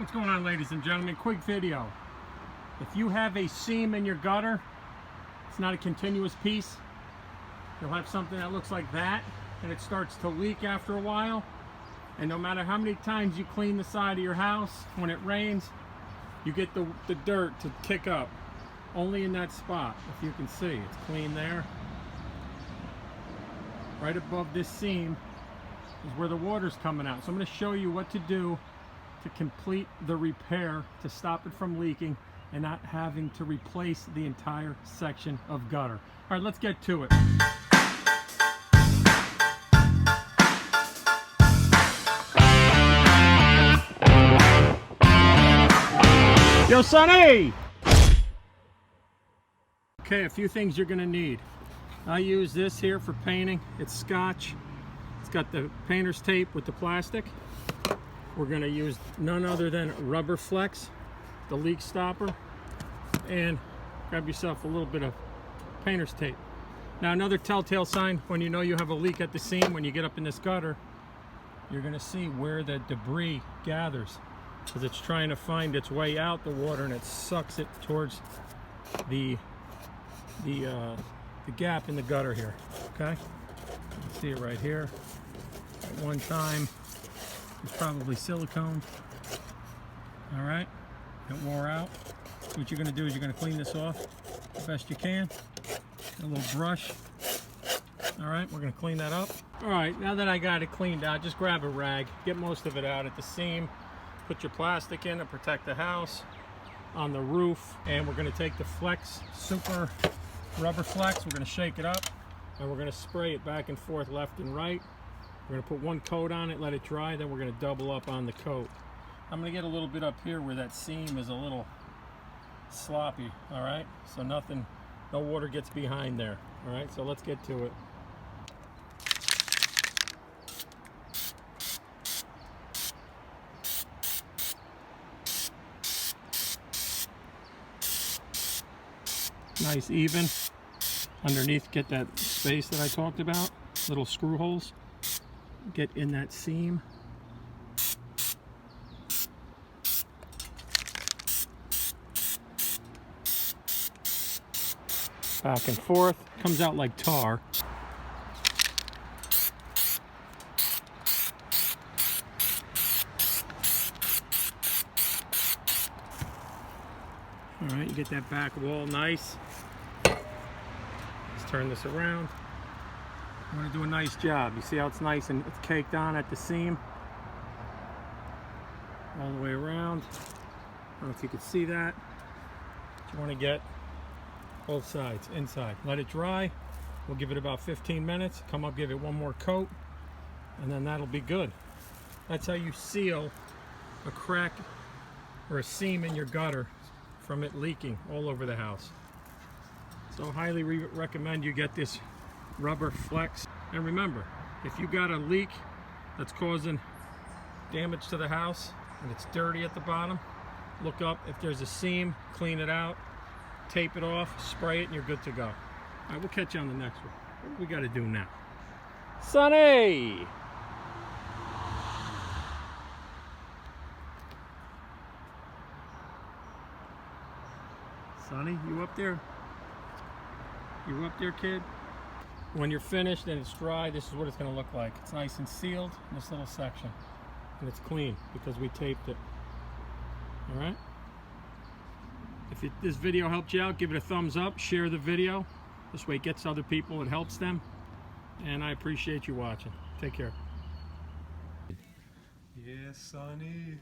What's going on, ladies and gentlemen? Quick video. If you have a seam in your gutter, it's not a continuous piece. You'll have something that looks like that, and it starts to leak after a while. And no matter how many times you clean the side of your house, when it rains, you get the dirt to kick up. Only in that spot, if you can see. It's clean there. Right above this seam is where the water's coming out. So I'm going to show you what to do to complete the repair to stop it from leaking and not having to replace the entire section of gutter. All right, let's get to it. Yo, Sonny! Okay, a few things you're gonna need. I use this here for painting. It's Scotch. It's got the painter's tape with the plastic. We're gonna use none other than Rubber Flex, the leak stopper, and grab yourself a little bit of painter's tape. Now, another telltale sign when you know you have a leak at the seam, when you get up in this gutter, you're gonna see where the debris gathers, because it's trying to find its way out the water and it sucks it towards the gap in the gutter here. Okay, you can see it right here. At one time, it's probably silicone. All right, it wore out. So what you're going to do is you're going to clean this off the best you can. A little brush. All right, we're going to clean that up. All right, now that I got it cleaned out, just grab a rag, get most of it out at the seam, put your plastic in to protect the house, on the roof, and we're going to take the Flex Super Rubber Flex. We're going to shake it up, and we're going to spray it back and forth, left and right. We're going to put one coat on it, let it dry, then we're going to double up on the coat. I'm going to get a little bit up here where that seam is a little sloppy. All right, so no water gets behind there. All right, so let's get to it. Nice even underneath. Get that space that I talked about, little screw holes. Get in that seam. Back and forth. Comes out like tar. All right, you get that back wall nice. Let's turn this around. I'm going to do a nice job. You see how it's nice and it's caked on at the seam? All the way around. I don't know if you can see that. You want to get both sides, inside. Let it dry. We'll give it about 15 minutes. Come up, give it one more coat, and then that'll be good. That's how you seal a crack or a seam in your gutter from it leaking all over the house. So highly recommend you get this Rubber Flex. And remember, if you got a leak that's causing damage to the house and it's dirty at the bottom, look up. If there's a seam, clean it out, tape it off, spray it, and you're good to go. All right, we'll catch you on the next one. What do we got to do now? Sonny! Sonny, you up there? You up there, kid? When you're finished and it's dry, this is what it's going to look like. It's nice and sealed in this little section. And it's clean because we taped it. All right? If this video helped you out, give it a thumbs up. Share the video. This way it gets other people. It helps them. And I appreciate you watching. Take care. Yes, Sonny.